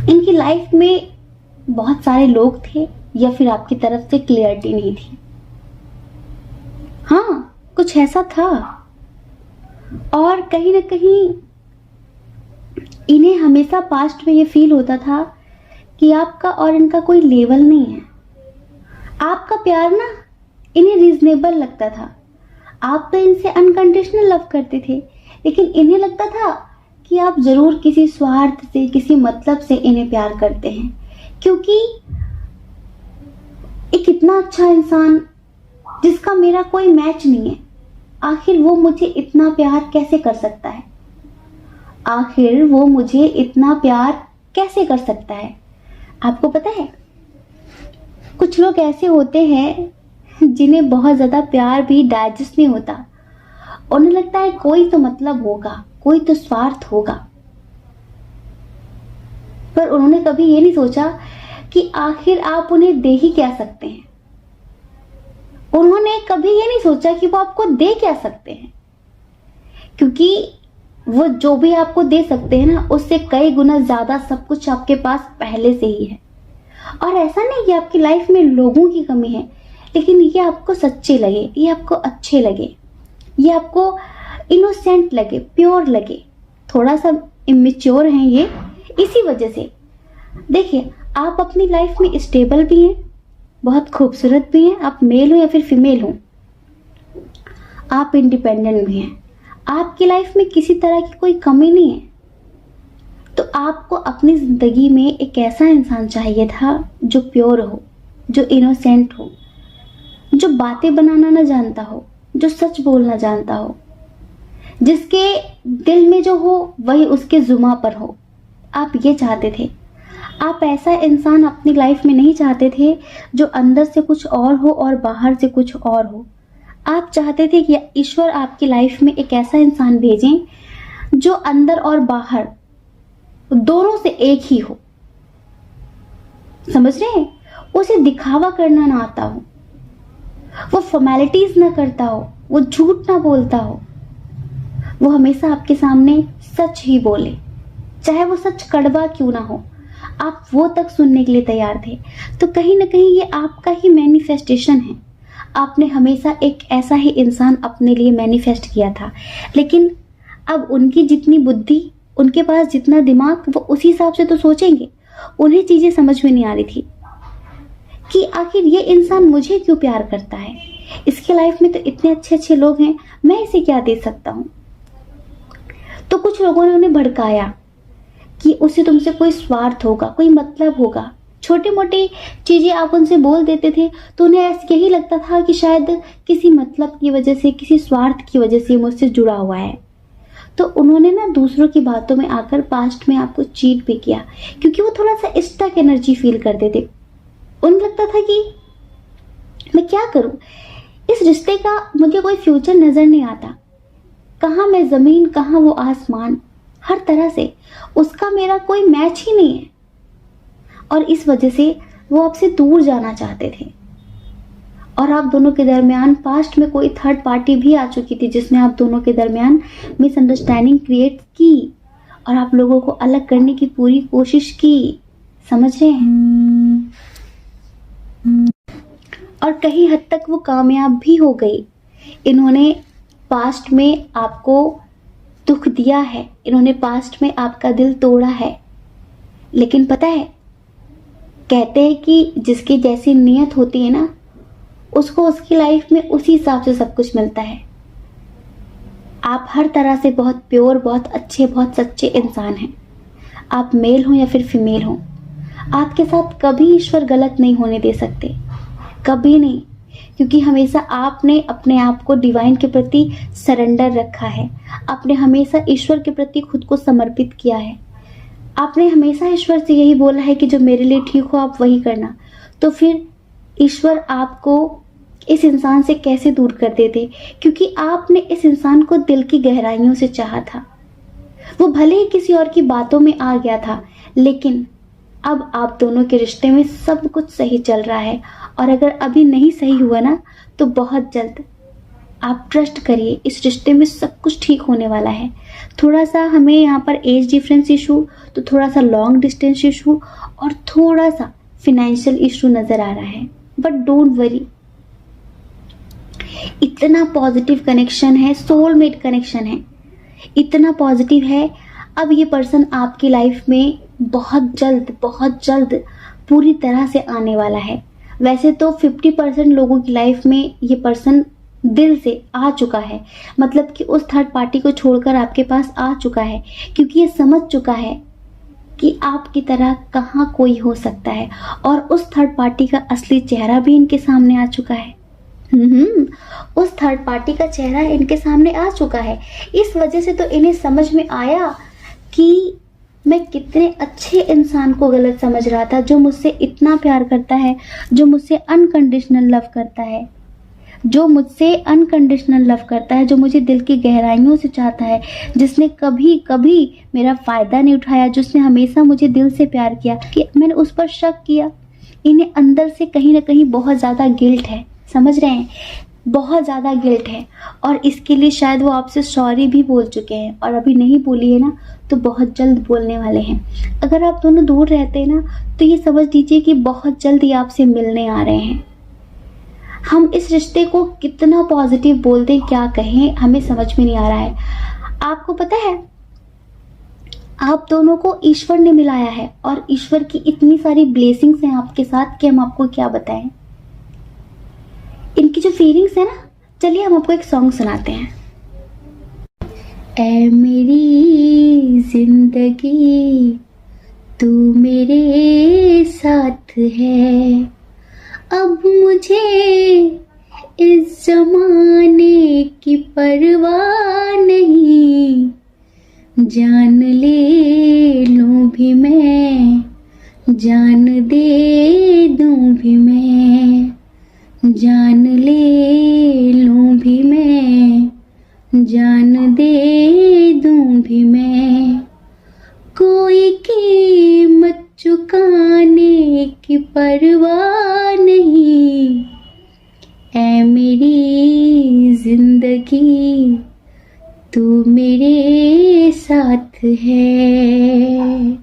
इनकी लाइफ में बहुत सारे लोग थे या फिर आपकी तरफ से क्लियरिटी नहीं थी। हाँ, कुछ ऐसा था। और कहीं ना कहीं इन्हें हमेशा पास्ट में ये फील होता था कि आपका और इनका कोई लेवल नहीं है। आपका प्यार ना इन्हें रीजनेबल लगता था। आप तो इनसे अनकंडीशनल लव करते थे, लेकिन इन्हें लगता था कि आप जरूर किसी स्वार्थ से, किसी मतलब से इन्हें प्यार करते हैं, क्योंकि एक इतना अच्छा इंसान जिसका मेरा कोई मैच नहीं है, आखिर वो मुझे इतना प्यार कैसे कर सकता है? आखिर वो मुझे इतना प्यार कैसे कर सकता है? आपको पता है, कुछ लोग ऐसे होते हैं जिन्हें बहुत ज्यादा प्यार भी डाइजेस्ट नहीं होता। उन्हें लगता है कोई तो मतलब होगा, कोई तो स्वार्थ होगा, पर उन्होंने कभी ये नहीं सोचा कि आखिर आप उन्हें दे ही क्या सकते हैं। उन्होंने कभी ये नहीं सोचा कि वो आपको दे क्या सकते हैं, क्योंकि वो जो भी आपको दे सकते हैं ना, उससे कई गुना ज्यादा सब कुछ आपके पास पहले से ही है। और ऐसा नहीं कि आपकी लाइफ में लोगों की कमी है, लेकिन ये आपको सच्चे लगे, ये आपको अच्छे लगे, ये आपको इनोसेंट लगे, प्योर लगे। थोड़ा सा इमेच्योर हैं ये, इसी वजह से। देखिए, आप अपनी लाइफ में स्टेबल भी हैं, बहुत खूबसूरत भी हैं, आप मेल हो या फिर फीमेल हो, आप इंडिपेंडेंट भी हैं, आपकी लाइफ में किसी तरह की कोई कमी नहीं है। तो आपको अपनी जिंदगी में एक ऐसा इंसान चाहिए था जो प्योर हो, जो इनोसेंट हो, जो बातें बनाना ना जानता हो, जो सच बोलना जानता हो, जिसके दिल में जो हो वही उसके जुमा पर हो। आप ये चाहते थे। आप ऐसा इंसान अपनी लाइफ में नहीं चाहते थे जो अंदर से कुछ और हो और बाहर से कुछ और हो। आप चाहते थे कि ईश्वर आपकी लाइफ में एक ऐसा इंसान भेजें जो अंदर और बाहर दोनों से एक ही हो। समझ रहे हैं? उसे दिखावा करना ना आता हो, वो फॉर्मेलिटीज ना करता हो, वो झूठ ना बोलता हो, वो हमेशा आपके सामने सच ही बोले, चाहे वो सच कड़वा क्यों ना हो, आप वो तक सुनने के लिए तैयार थे। तो कहीं ना कहीं ये आपका ही मैनिफेस्टेशन है। आपने हमेशा एक ऐसा ही इंसान अपने लिए मैनिफेस्ट किया था, लेकिन अब उनकी जितनी बुद्धि, उनके पास जितना दिमाग, वो उसी हिसाब से तो सोचेंगे। उन्हें चीजें समझ में नहीं आ रही थी कि आखिर ये इंसान मुझे क्यों प्यार करता है, इसके लाइफ में तो इतने अच्छे अच्छे लोग हैं, मैं इसे क्या दे सकता हूँ। तो कुछ लोगों ने उन्हें भड़काया कि उसे तुमसे कोई स्वार्थ होगा, कोई मतलब होगा। छोटी मोटी चीजें आप उनसे बोल देते थे तो उन्हें यही लगता था कि शायद किसी मतलब की वजह से, किसी स्वार्थ की वजह से मुझसे जुड़ा हुआ है। तो उन्होंने ना दूसरों की बातों में आकर पास्ट में आपको चीट भी किया, क्योंकि वो थोड़ा सा स्टक एनर्जी फील करते थे। उन्हें लगता था कि मैं क्या करूं, इस रिश्ते का मुझे कोई फ्यूचर नजर नहीं आता, कहाँ मैं जमीन कहाँ वो आसमान, हर तरह से उसका मेरा कोई मैच ही नहीं है। और इस वजह से वो आपसे दूर जाना चाहते थे। और आप दोनों के दरमियान पास्ट में कोई थर्ड पार्टी भी आ चुकी थी जिसने आप दोनों के दरमियान मिसअंडरस्टैंडिंग क्रिएट की और आप लोगों को अलग करने की पूरी कोशिश की। समझ रहे हैं? और कहीं हद तक वो कामयाब भी हो गई। इन्होंने पास्ट में आपको दुख दिया है, इन्होंने पास्ट में आपका दिल तोड़ा है, लेकिन पता है, कहते हैं कि जिसकी जैसी नीयत होती है ना, उसको उसकी लाइफ में उसी हिसाब से सब कुछ मिलता है। आप हर तरह से बहुत प्योर, बहुत अच्छे, बहुत सच्चे इंसान हैं। आप मेल हो या फिर फीमेल हो, आपके साथ कभी ईश्वर गलत नहीं होने दे सकते, कभी नहीं, क्योंकि हमेशा आपने अपने आप को डिवाइन के प्रति सरेंडर रखा है। आपने हमेशा ईश्वर के प्रति खुद को समर्पित किया है। आपने हमेशा ईश्वर से यही बोला है कि जो मेरे लिए ठीक हो आप वही करना। तो फिर ईश्वर आपको इस इंसान से कैसे दूर कर देते, क्योंकि आपने इस इंसान को दिल की गहराइयों से चाहा था। वो भले ही किसी और की बातों में आ गया था, लेकिन अब आप दोनों के रिश्ते में सब कुछ सही चल रहा है। और अगर अभी नहीं सही हुआ ना, तो बहुत जल्द आप ट्रस्ट करिए, इस रिश्ते में सब कुछ ठीक होने वाला है। थोड़ा सा हमें यहाँ पर एज डिफरेंस इशू, तो थोड़ा सा लॉन्ग डिस्टेंस इशू और थोड़ा सा फिनेंशियल इशू नजर आ रहा है, बट डोंट वरी, इतना पॉजिटिव कनेक्शन है, सोलमेट कनेक्शन है, इतना पॉजिटिव है। अब ये पर्सन आपकी लाइफ में बहुत जल्द पूरी तरह से आने वाला है। वैसे तो 50% लोगों की लाइफ में ये पर्सन दिल से आ चुका है, मतलब कि उस थर्ड पार्टी को छोड़कर आपके पास आ चुका है, क्योंकि ये समझ चुका है कि आपकी तरह कहाँ कोई हो सकता है। और उस थर्ड पार्टी का असली चेहरा भी इनके सामने आ चुका है। उस थर्ड पार्टी का चेहरा इनके सामने आ चुका है। इस वजह से तो इन्हें समझ में आया कि मैं कितने अच्छे इंसान को गलत समझ रहा था, जो मुझसे इतना प्यार करता है, जो मुझसे अनकंडीशनल लव करता है, जो मुझे दिल की गहराइयों से चाहता है, जिसने कभी कभी मेरा फायदा नहीं उठाया, जिसने हमेशा मुझे दिल से प्यार किया कि मैंने उस पर शक किया। इन्हें अंदर से कहीं ना कहीं बहुत ज्यादा गिल्ट है, समझ रहे हैं, बहुत ज्यादा गिल्ट है। और इसके लिए शायद वो आपसे सॉरी भी बोल चुके हैं, और अभी नहीं बोली है ना, तो बहुत जल्द बोलने वाले हैं। अगर आप दोनों दूर रहते हैं ना, तो ये समझ लीजिए कि बहुत जल्द ये आपसे मिलने आ रहे हैं। हम इस रिश्ते को कितना पॉजिटिव बोल दें, क्या कहें, हमें समझ में नहीं आ रहा है। आपको पता है, आप दोनों को ईश्वर ने मिलाया है, और ईश्वर की इतनी सारी ब्लेसिंग्स हैं आपके साथ कि हम आपको क्या बताएं। इनकी जो फीलिंग्स है ना, चलिए हम आपको एक सॉन्ग सुनाते हैं। ऐ मेरी जिंदगी तू मेरे साथ है, अब मुझे इस जमाने की परवाह नहीं, जान ले लूं भी मैं, जान दे दूं भी मैं, जान ले लूं भी मैं, जान दे दूं भी मैं, कोई कीमत चुकाने की परवाह नहीं, ऐ मेरी जिंदगी तू मेरे साथ है।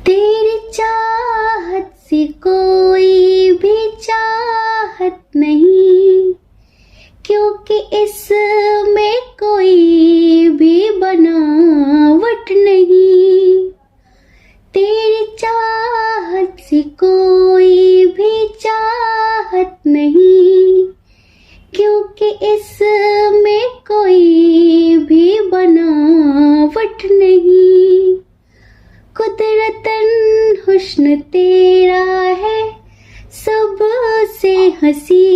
तेरी चाहत से कोई भी चाहत नहीं, क्योंकि इसमें कोई भी बनावट नहीं। तेरी चाहत से कोई भी चाहत नहीं, क्योंकि इसमें कोई भी बनावट नहीं। कुदरतन हुस्न तेरा है सबसे हंसी,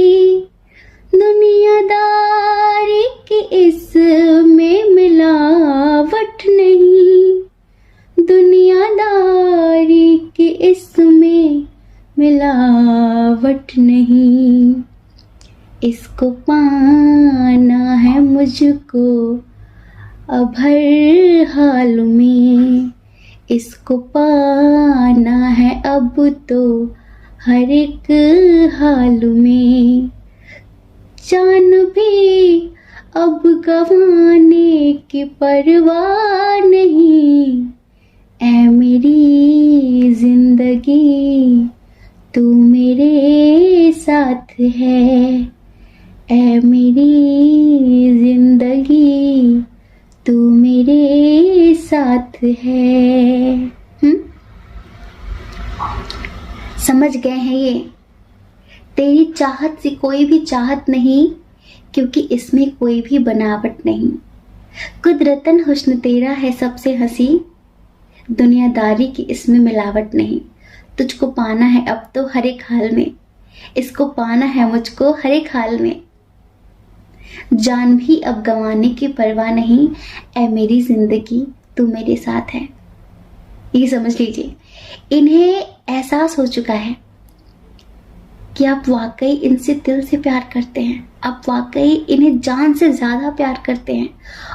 दुनियादारी की इसमें मिलावट नहीं, दुनियादारी की इसमें मिलावट नहीं। इसको पाना है मुझको अब हर हाल में, इसको पाना है अब तो हर एक हाल में। जान भी अब गंवाने की परवाह नहीं, ऐ मेरी जिंदगी तू मेरे साथ है, ऐ मेरी जिंदगी तू मेरे साथ है। समझ गए हैं ये? तेरी चाहत से कोई भी चाहत नहीं, क्योंकि इसमें कोई भी बनावट नहीं। कुदरतन हुस्न तेरा है सबसे हंसी, दुनियादारी की इसमें मिलावट नहीं। तुझको पाना है अब तो हर एक हाल में, इसको पाना है मुझको हर एक हाल में। जान भी अब गंवाने की परवाह नहीं, ऐ मेरी जिंदगी तू मेरे साथ है। ये समझ लीजिए, इन्हें एहसास हो चुका है कि आप वाकई इनसे दिल से प्यार करते हैं, आप वाकई इन्हें जान से ज़्यादा प्यार करते हैं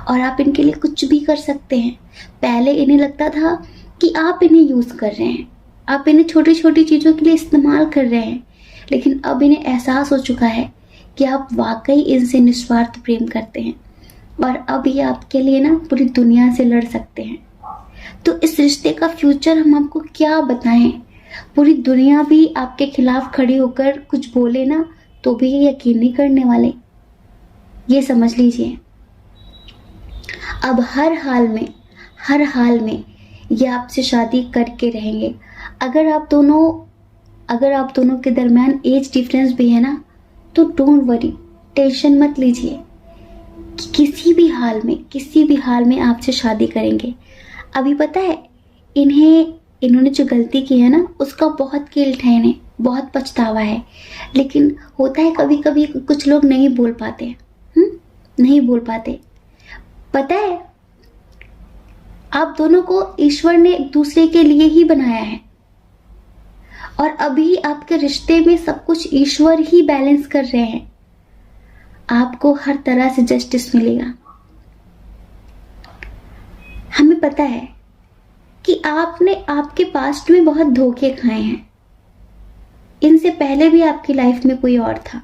और आप इनके लिए कुछ भी कर सकते हैं। पहले इन्हें लगता था कि आप इन्हें यूज़ कर रहे हैं, आप इन्हें छोटी छोटी चीज़ों के लिए इस्तेमाल कर रहे हैं, लेकिन अब इन्हें एहसास हो चुका है कि आप वाकई इनसे निस्वार्थ प्रेम करते हैं और अब ये आपके लिए ना पूरी दुनिया से लड़ सकते हैं। तो इस रिश्ते का फ्यूचर हम आपको क्या बताएं? पूरी दुनिया भी आपके खिलाफ खड़ी होकर कुछ बोले ना तो भी ये यकीन नहीं करने वाले। ये समझ लीजिए, अब हर हाल में ये आपसे शादी करके रहेंगे। अगर आप दोनों के दरमियान एज डिफरेंस भी है ना, तो डोंट वरी, टेंशन मत लीजिए कि किसी भी हाल में आपसे शादी करेंगे। अभी पता है इन्होंने जो गलती की है ना, उसका बहुत गिल्ट है, इन्हें बहुत पछतावा है। लेकिन होता है कभी कभी कुछ लोग नहीं बोल पाते, नहीं बोल पाते। पता है, आप दोनों को ईश्वर ने एक दूसरे के लिए ही बनाया है और अभी आपके रिश्ते में सब कुछ ईश्वर ही बैलेंस कर रहे हैं। आपको हर तरह से जस्टिस मिलेगा। हमें पता है कि आपने आपके पास्ट में बहुत धोखे खाए हैं। इनसे पहले भी आपकी लाइफ में कोई और था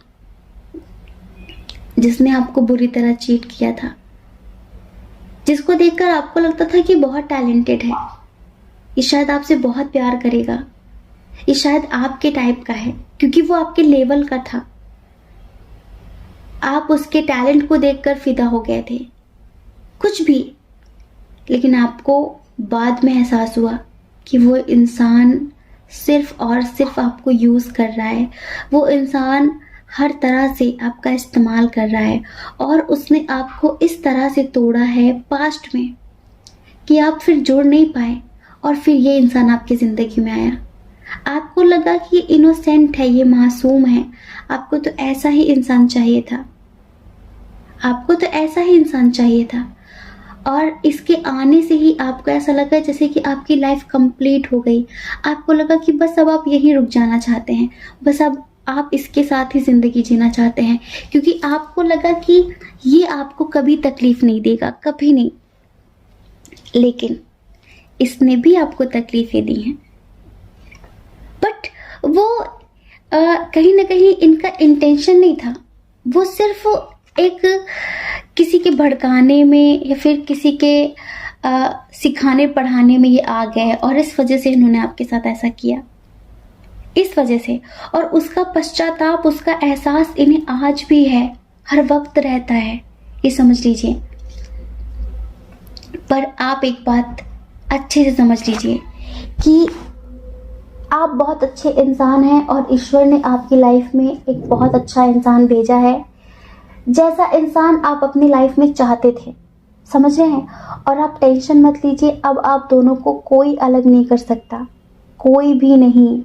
जिसने आपको बुरी तरह चीट किया था, जिसको देखकर आपको लगता था कि बहुत टैलेंटेड है, ये शायद आपसे बहुत प्यार करेगा, ये शायद आपके टाइप का है, क्योंकि वो आपके लेवल का था। आप उसके टैलेंट को देखकर फिदा हो गए थे, कुछ भी। लेकिन आपको बाद में एहसास हुआ कि वो इंसान सिर्फ और सिर्फ आपको यूज़ कर रहा है, वो इंसान हर तरह से आपका इस्तेमाल कर रहा है और उसने आपको इस तरह से तोड़ा है पास्ट में कि आप फिर जुड़ नहीं पाए और फिर ये इंसान आपकी ज़िंदगी में आया। आपको लगा कि ये इनोसेंट है, ये मासूम है, आपको तो ऐसा ही इंसान चाहिए था, आपको तो ऐसा ही इंसान चाहिए था। और इसके आने से ही आपको ऐसा लगा जैसे कि आपकी लाइफ कंप्लीट हो गई। आपको लगा कि बस अब आप यहीं रुक जाना चाहते हैं, बस अब आप इसके साथ ही ज़िंदगी जीना चाहते हैं, क्योंकि आपको लगा कि ये आपको कभी तकलीफ़ नहीं देगा, कभी नहीं। लेकिन इसने भी आपको तकलीफ़ें दी हैं, बट वो कहीं ना कहीं इनका इंटेंशन नहीं था। वो सिर्फ एक किसी के भड़काने में या फिर किसी के सिखाने पढ़ाने में ये आ गए, और इस वजह से इन्होंने आपके साथ ऐसा किया, इस वजह से। और उसका पश्चाताप, उसका एहसास इन्हें आज भी है, हर वक्त रहता है, ये समझ लीजिए। पर आप एक बात अच्छे से समझ लीजिए कि आप बहुत अच्छे इंसान हैं और ईश्वर ने आपकी लाइफ में एक बहुत अच्छा इंसान भेजा है, जैसा इंसान आप अपनी लाइफ में चाहते थे, समझ रहे हैं। और आप टेंशन मत लीजिए, अब आप दोनों को कोई अलग नहीं कर सकता, कोई भी नहीं,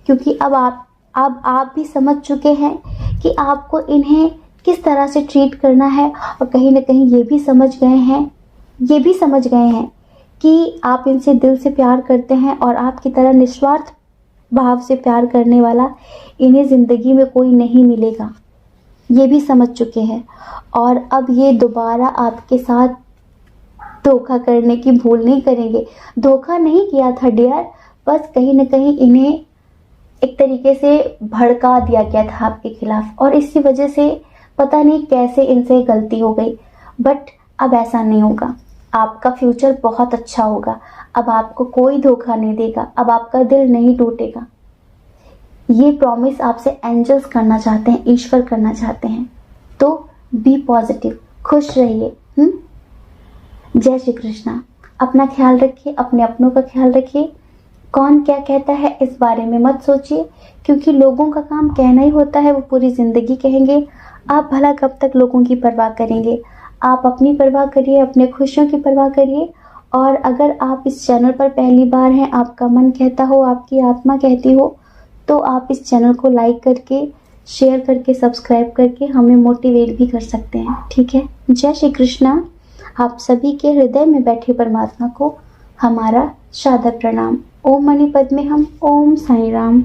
क्योंकि अब आप भी समझ चुके हैं कि आपको इन्हें किस तरह से ट्रीट करना है, और कहीं ना कहीं ये भी समझ गए हैं कि आप इनसे दिल से प्यार करते हैं, और आपकी तरह निस्वार्थ भाव से प्यार करने वाला इन्हें ज़िंदगी में कोई नहीं मिलेगा, ये भी समझ चुके हैं। और अब ये दोबारा आपके साथ धोखा करने की भूल नहीं करेंगे। धोखा नहीं किया था डियर, बस कहीं ना कहीं इन्हें एक तरीके से भड़का दिया गया था आपके खिलाफ, और इसी वजह से पता नहीं कैसे इनसे गलती हो गई। बट अब ऐसा नहीं होगा, आपका फ्यूचर बहुत अच्छा होगा। अब आपको कोई धोखा नहीं देगा, अब आपका दिल नहीं टूटेगा। ये प्रॉमिस आपसे एंजल्स करना चाहते हैं, ईश्वर करना चाहते हैं। तो बी पॉजिटिव, खुश रहिए। जय श्री कृष्णा। अपना ख्याल रखिए, अपने अपनों का ख्याल रखिए। कौन क्या कहता है इस बारे में मत सोचिए, क्योंकि लोगों का काम कहना ही होता है, वो पूरी ज़िंदगी कहेंगे। आप भला कब तक लोगों की परवाह करेंगे? आप अपनी परवाह करिए, अपने खुशियों की परवाह करिए। और अगर आप इस चैनल पर पहली बार हैं, आपका मन कहता हो, आपकी आत्मा कहती हो, तो आप इस चैनल को लाइक करके, शेयर करके, सब्सक्राइब करके हमें मोटिवेट भी कर सकते हैं, ठीक है। जय श्री कृष्णा। आप सभी के हृदय में बैठे परमात्मा को हमारा सादर प्रणाम। ओम मणि पद्मे हम, ओम साईं राम।